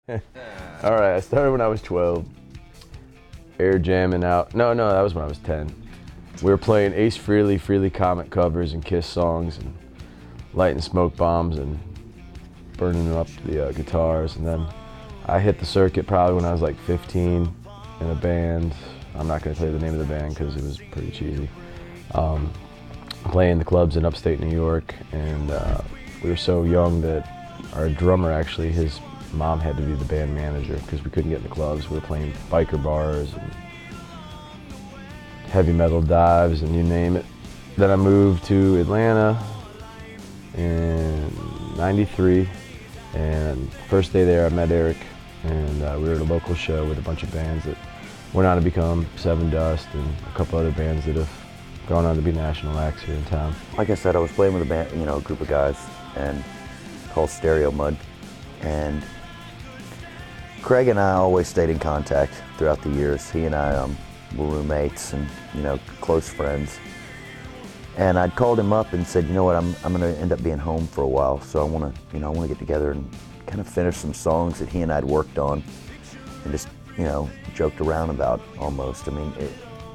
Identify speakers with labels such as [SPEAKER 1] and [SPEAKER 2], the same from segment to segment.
[SPEAKER 1] All right, I started when I was 12. Air jamming out. No, that was when I was 10. We were playing Ace Frehley Comet covers and Kiss songs and lighting smoke bombs and burning up the guitars. And then I hit the circuit probably when I was like 15 in a band. I'm not going to tell you the name of the band because it was pretty cheesy. Playing the clubs in upstate New York, and we were so young that our drummer actually, his mom had to be the band manager because we couldn't get in the clubs. We were playing biker bars and heavy metal dives and you name it. Then I moved to Atlanta in '93, and first day there I met Eric, and we were at a local show with a bunch of bands that went on to become Seven Dust and a couple other bands that have gone on to be national acts here in town.
[SPEAKER 2] Like I said, I was playing with a band, a group of guys, and called Stereo Mud, and Craig and I always stayed in contact throughout the years. He and I were roommates and close friends. And I'd called him up and said, you know what, I'm going to end up being home for a while, so I want to get together and kind of finish some songs that he and I'd worked on, and just joked around about almost. I mean,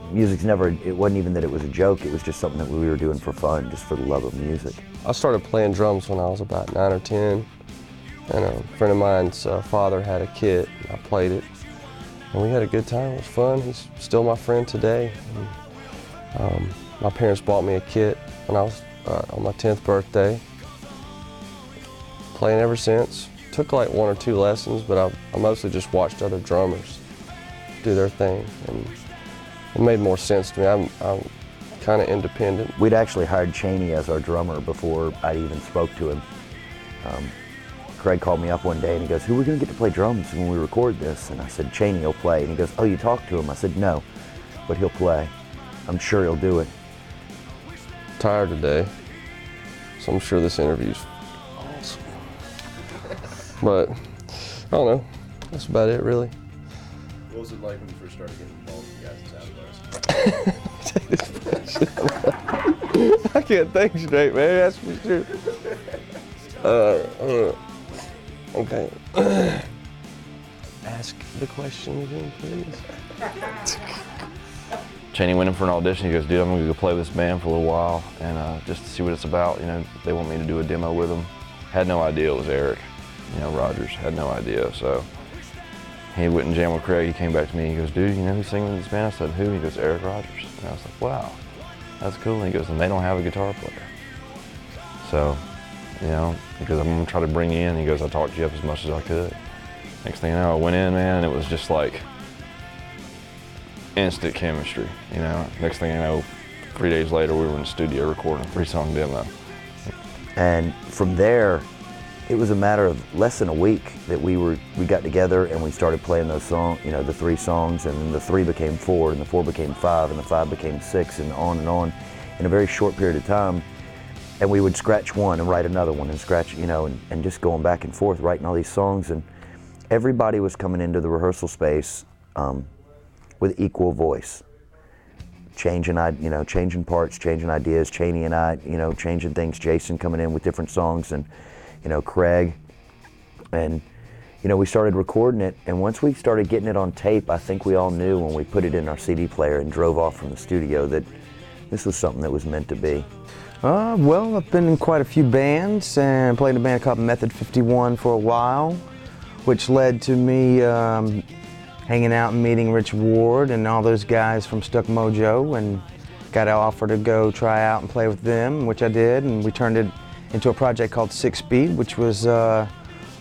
[SPEAKER 2] music's never, it wasn't even that it was a joke, it was just something that we were doing for fun, just for the love of music.
[SPEAKER 3] I started playing drums when I was about 9 or 10, and a friend of mine's father had a kit, and I played it, and we had a good time. It was fun. He's still my friend today. And, my parents bought me a kit when I was on my 10th birthday. Playing ever since. Took like 1 or 2 lessons, but I mostly just watched other drummers do their thing, and it made more sense to me. I'm kind of independent.
[SPEAKER 2] We'd actually hired Cheney as our drummer before I even spoke to him. Craig called me up one day and he goes, who are we going to get to play drums when we record this? And I said, Cheney will play. And he goes, oh, you talked to him? I said, no, but he'll play. I'm sure he'll do it.
[SPEAKER 3] Tired today, so I'm sure this interview's awesome. But I don't know, that's about it really.
[SPEAKER 1] What was it like when you first started getting involved with the guys in Soundevice?
[SPEAKER 3] I can't think straight, man, that's for sure. Okay. Ask the question again, please.
[SPEAKER 1] Cheney went in for an audition. He goes, dude, I'm going to go play with this band for a little while and just to see what it's about. They want me to do a demo with them. Had no idea it was Eric. Rogers, had no idea. So he went and jammed with Craig. He came back to me and he goes, dude, who's singing in this band? I said, who? He goes, Eric Rogers. And I was like, wow, that's cool. And he goes, and they don't have a guitar player. So, he goes, I'm going to try to bring you in. He goes, I talked you up as much as I could. Next thing you know, I went in, man, and it was just like instant chemistry, Next thing you know, 3 days later, we were in the studio recording a 3-song demo.
[SPEAKER 2] And from there, it was a matter of less than a week that we got together and we started playing those songs, the 3 songs, and then the 3 became 4, and the 4 became 5, and the 5 became 6, and on in a very short period of time. And we would scratch one and write another one and scratch, and just going back and forth, writing all these songs. And everybody was coming into the rehearsal space with equal voice, changing parts, changing ideas. Cheney and I, changing things. Jason coming in with different songs, and Craig, and we started recording it. And once we started getting it on tape, I think we all knew when we put it in our CD player and drove off from the studio that this was something that was meant to be.
[SPEAKER 4] Well, I've been in quite a few bands and played in a band called Method 51 for a while, which led to me hanging out and meeting Rich Ward and all those guys from Stuck Mojo, and got an offer to go try out and play with them, which I did, and we turned it into a project called 6 Speed, which was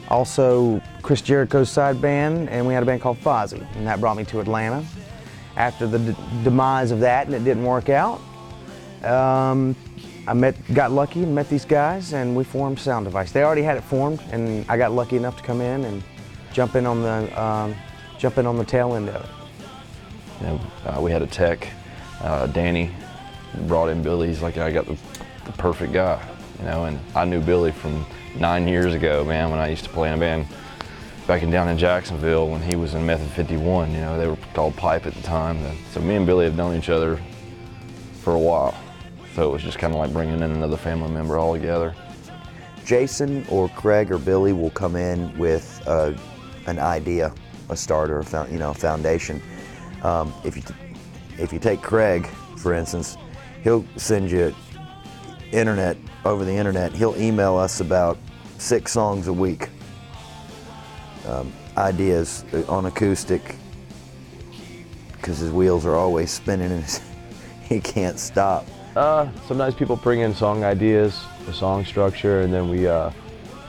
[SPEAKER 4] also Chris Jericho's side band, and we had a band called Fozzy, and that brought me to Atlanta. After the demise of that and it didn't work out, I got lucky and met these guys, and we formed Soundevice. They already had it formed, and I got lucky enough to come in and jump in on the tail end of it.
[SPEAKER 1] We had a tech, Danny, brought in Billy. He's like, I got the perfect guy, and I knew Billy from 9 years ago, man, when I used to play in a band back down in Jacksonville when he was in Method 51. They were called Pipe at the time. So me and Billy have known each other for a while. So it was just kind of like bringing in another family member all together.
[SPEAKER 2] Jason or Craig or Billy will come in with an idea, a starter, a foundation. If you take Craig, for instance, he'll send you over the internet. He'll email us about 6 songs a week, ideas on acoustic, because his wheels are always spinning and he can't stop.
[SPEAKER 1] Sometimes people bring in song ideas, the song structure, and then we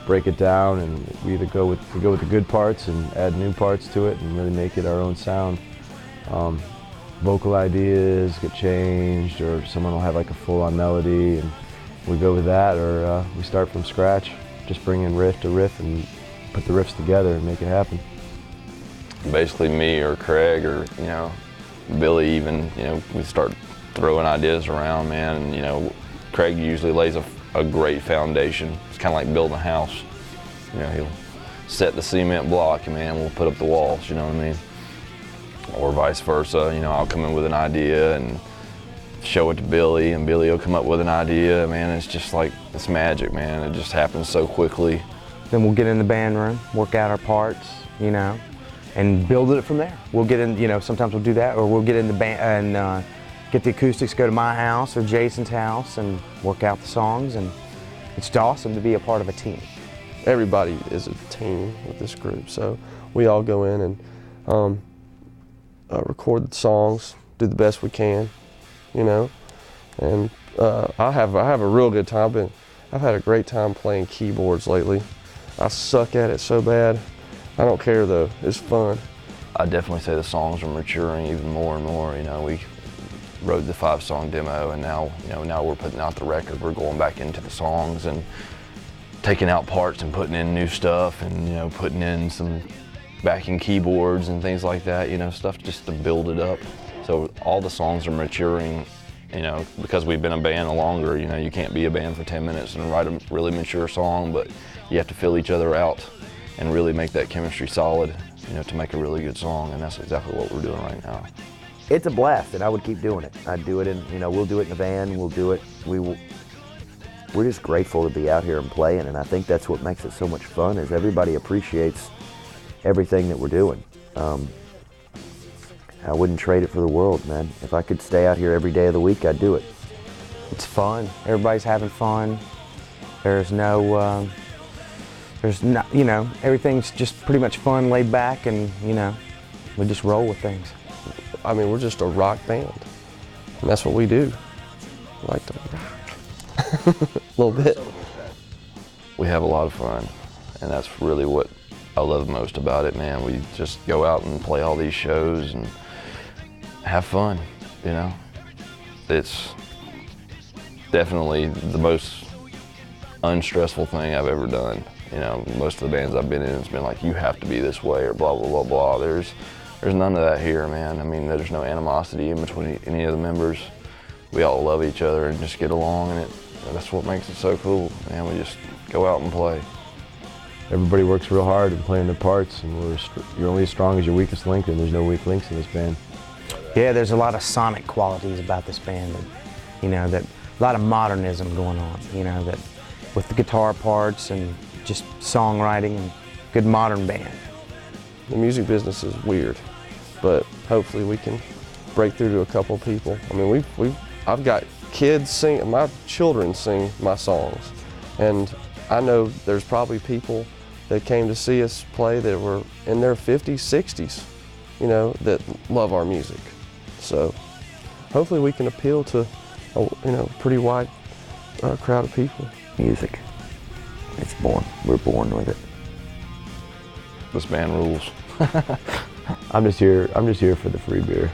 [SPEAKER 1] break it down, and we either go with the good parts and add new parts to it and really make it our own sound. Vocal ideas get changed, or someone will have like a full-on melody, and we go with that, or we start from scratch, just bring in riff to riff and put the riffs together and make it happen. Basically me or Craig or, Billy even, we start throwing ideas around, man, and, Craig usually lays a great foundation. It's kind of like building a house. He'll set the cement block and, man, we'll put up the walls, you know what I mean? Or vice versa, I'll come in with an idea and show it to Billy, and Billy will come up with an idea. Man, it's just like, it's magic, man. It just happens so quickly.
[SPEAKER 4] Then we'll get in the band room, work out our parts, and build it from there. We'll get in, sometimes we'll do that, or we'll get in the band and get the acoustics, go to my house or Jason's house and work out the songs, and it's awesome to be a part of a team.
[SPEAKER 3] Everybody is a team with this group, so we all go in and record the songs, do the best we can, and I have a real good time. I've had a great time playing keyboards lately. I suck at it so bad. I don't care though, it's fun.
[SPEAKER 1] I definitely say the songs are maturing even more and more. We wrote the 5-song demo, and now we're putting out the record. We're going back into the songs and taking out parts and putting in new stuff, and putting in some backing keyboards and things like that, stuff just to build it up. So all the songs are maturing, because we've been a band longer. You can't be a band for 10 minutes and write a really mature song, but you have to fill each other out and really make that chemistry solid, to make a really good song, and that's exactly what we're doing right now.
[SPEAKER 2] It's a blast, and I would keep doing it. I'd do it we'll do it in the van, we'll do it. We're just grateful to be out here and playing, and I think that's what makes it so much fun, is everybody appreciates everything that we're doing. I wouldn't trade it for the world, man. If I could stay out here every day of the week, I'd do it.
[SPEAKER 4] It's fun. Everybody's having fun. There's not, everything's just pretty much fun, laid back, and, we just roll with things.
[SPEAKER 3] I mean, we're just a rock band, and that's what we do. We like to rock a little bit.
[SPEAKER 1] We have a lot of fun, and that's really what I love most about it, man. We just go out and play all these shows and have fun, It's definitely the most unstressful thing I've ever done. Most of the bands I've been in, it's been like, you have to be this way or blah, blah, blah, blah. There's none of that here, man. I mean, there's no animosity in between any of the members. We all love each other and just get along, and that's what makes it so cool, man. We just go out and play. Everybody works real hard and playing their parts, and you're only as strong as your weakest link, and there's no weak links in this band.
[SPEAKER 4] Yeah, there's a lot of sonic qualities about this band that, that a lot of modernism going on, that with the guitar parts and just songwriting and good modern band.
[SPEAKER 3] The music business is weird, but hopefully we can break through to a couple of people. I mean, I've got kids sing, my children sing my songs, and I know there's probably people that came to see us play that were in their 50s, 60s, that love our music. So hopefully we can appeal to a pretty wide crowd of people.
[SPEAKER 2] Music, it's born. We're born with it.
[SPEAKER 1] This band rules. I'm just here for the free beer.